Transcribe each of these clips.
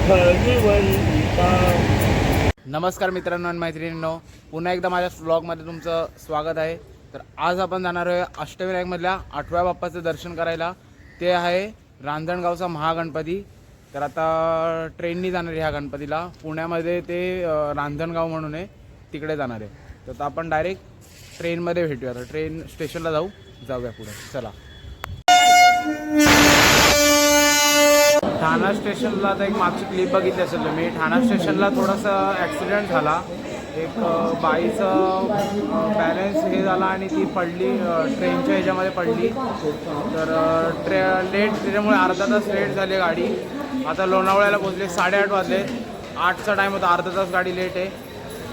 भगवंता. नमस्कार मित्रांनो आणि मैत्रिणींनो, पुन्हा एकदा माझ्या व्लॉगमध्ये तुमचं स्वागत आहे. तर आज आपण जाणार आहे अष्टविनायकमधल्या 8व्या बाप्पाचं दर्शन करायला. ते आहे रांजणगावचा महागणपती. तर आता ट्रेननी जाणार आहे ह्या गणपतीला. पुण्यामध्ये ते रांजणगाव म्हणून आहे, तिकडे जाणार आहे. तर आता आपण डायरेक्ट ट्रेनमध्ये भेटूया. तर ट्रेन स्टेशनला जाऊया पुढे. चला. ठाणा स्टेशनला आता एक मागची क्लिप बघितली असेल तुम्ही. ठाणा स्टेशनला थोडासा ॲक्सिडेंट झाला. एक बाईचं बॅलन्स हे झाला आणि ती पडली, ट्रेनच्या ह्याच्यामध्ये पडली. तर लेट त्याच्यामुळे अर्धा तास लेट झाली गाडी. आता लोणावळ्याला पोहोचले, 8:30 वाजले. 8चा टाईम होता, अर्धा तास गाडी लेट आहे.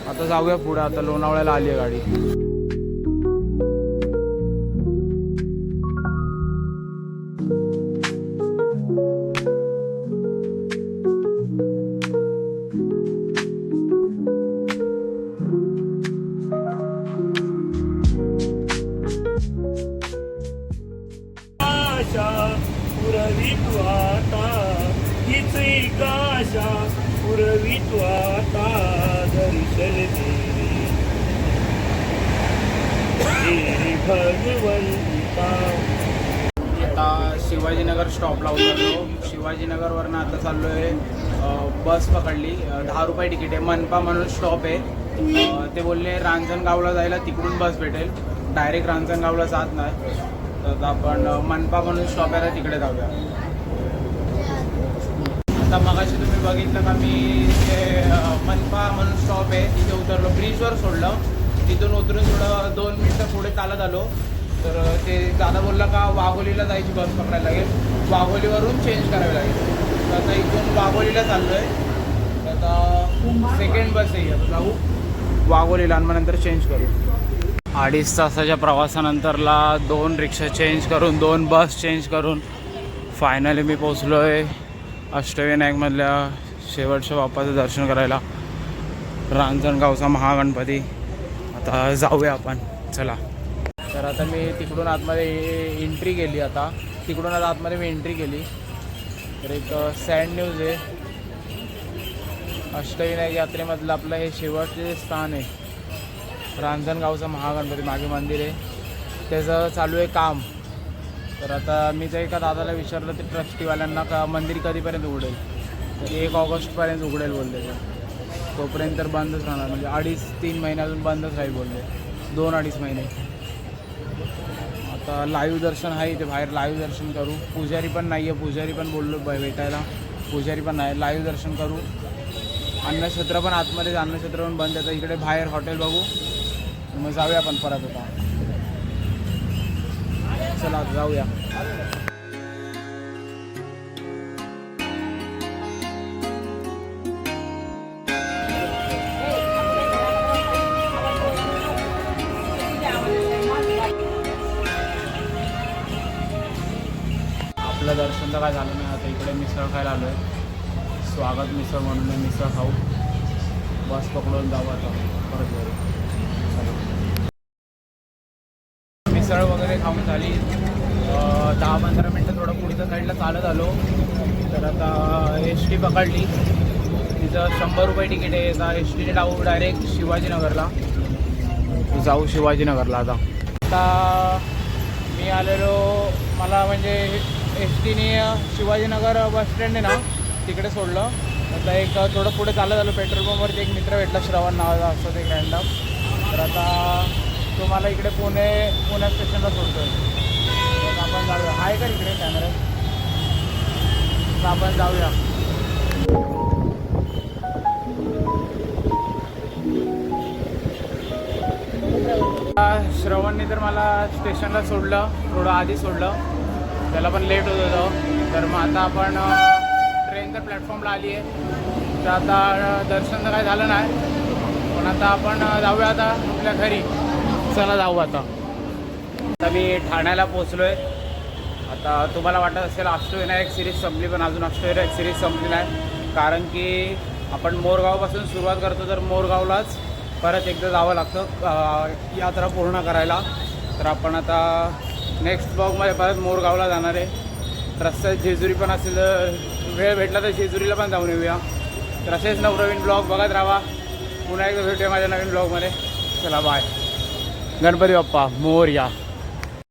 आता जाऊया पुढे. आता लोणावळ्याला आली आहे गाडी. पुरवितू आता हीच आशा, पुरवितू आता दर्शन दे भगवंता. आता शिवाजीनगर स्टॉपला उतरलो. शिवाजीनगरवरनं आता चाललो आहे, बस पकडली. 10 रुपये तिकीट आहे. मनपा म्हणून स्टॉप आहे. ते बोलले रांजणगावला जायला तिकडून बस भेटेल, डायरेक्ट रांजणगावला जात नाही. तर आपण मनपा म्हणून स्टॉप आहे, तिकडे जाऊया. आता मगाशी तुम्ही बघितलं का, मी ते मनपा म्हणून स्टॉप आहे तिथे उतरलो. ब्रिजवर सोडलं. तिथून उतरून थोडं 2 मिनटं पुढे चालत आलो. तर ते दादा बोलला का वाघोलीला जायची बस पकडायला लागेल, वाघोलीवरून चेंज करावी लागेल. तर आता इथून वाघोलीला चाललो आहे. आता सेकंड बस आहे, आता जाऊ वाघोलीला आणि मग नंतर चेंज करू. 2.5 तासाच्या प्रवासानंतरला 2 रिक्षा चेंज करून, 2 बस चेंज करून फायनली मी पोचलो आहे अष्टविनायकमधल्या शेवटच्या बाप्पाचं दर्शन करायला, रांजणगावचा महागणपती. आता जाऊया आपण, चला. तर आता मी तिकडून आतमध्ये एंट्री केली. आता तिकडून आतमध्ये मी एंट्री केली. तर एक सॅड न्यूज आहे, अष्टविनायक यात्रेमधलं आपलं हे शेवटचे जे स्थान आहे रांजणगावचं महागणपती, मागे मंदिर आहे, त्याचं चालू आहे काम. तर आता मी तर एका दादाला विचारलं ते ट्रस्टीवाल्यांना का मंदिर कधीपर्यंत उघडेल. तर 1 ऑगस्टपर्यंत उघडेल बोलले. तोपर्यंत तर बंदच राहणार, म्हणजे 2.5-3 महिने अजून बंदच राहील बोलले, 2-2.5 महिने. आता लाईव्ह दर्शन आहे इथे बाहेर, लाईव्ह दर्शन करू. पुजारी पण नाही आहे, पुजारी पण बोललो भेटायला, पुजारी पण नाही. लाईव्ह दर्शन करू. अन्नछत्र पण आतमध्ये, अन्नछत्र पण बंद. आता इकडे बाहेर हॉटेल बघू, मग जाऊया आपण परत. आता चला जाऊया. आपलं दर्शन तर काय झालं नाही. आता इकडे मिसळ खायला आलो आहे, स्वागत मिसळ म्हणून. मिसळ खाऊ, बस पकडून जाऊ आता परत घरी. मिसळ वगैरे खाऊन झाली. 10-15 मिनटं थोडं पुढच्या साईडला चालत आलो. तर आता एस टी पकडली. तिचं 100 रुपये तिकीट आहे. आता एस टीने डायरेक्ट शिवाजीनगरला जाऊ. शिवाजीनगरला आता मी आलेलो, मला म्हणजे एस टीने शिवाजीनगर बस स्टँड आहे ना, तिकडे सोडलं. आता एक थोडं पुढे चालत आलो. पेट्रोल पंपवरती एक मित्र भेटला, श्रवण नावाचा, असं एक रँडम. तर आता तो मला इकडे पुणे स्टेशनला सोडतो आहे. तर आपण जाऊया. आहे का इकडे कॅमेरा? तर आपण जाऊया. श्रवणने तर मला स्टेशनला सोडलं, थोडं आधी सोडलं. त्याला पण लेट होत होतं. तर मग आता आपण ट्रेन तर प्लॅटफॉर्मला आली आहे. तर आता दर्शन तर काय झालं नाही, पण आता आपण जाऊया आता आपल्या घरी. चला जाऊ. आता मी ठाण्याला पोचलो आहे. आता तुम्हाला वाटत असेल अष्टविनायक सिरीज संपली, पण अजून अष्टविनायक सिरीज संपली नाही. कारण की आपण मोरगावपासून सुरुवात करतो, तर मोरगावलाच परत एकदा जावं लागतं यात्रा पूर्ण करायला. तर आपण आता नेक्स्ट ब्लॉगमध्ये परत मोरगावला जाणार आहे. रस्त्यात जेजुरी पण असेल, वेळ भेटला तर जेजुरीला पण जाऊन येऊया. तर असेच नवनवीन ब्लॉग बघत राहा. पुन्हा एकदा भेटूया माझ्या नवीन ब्लॉगमध्ये. चला बाय. गणपती बाप्पा मोरया.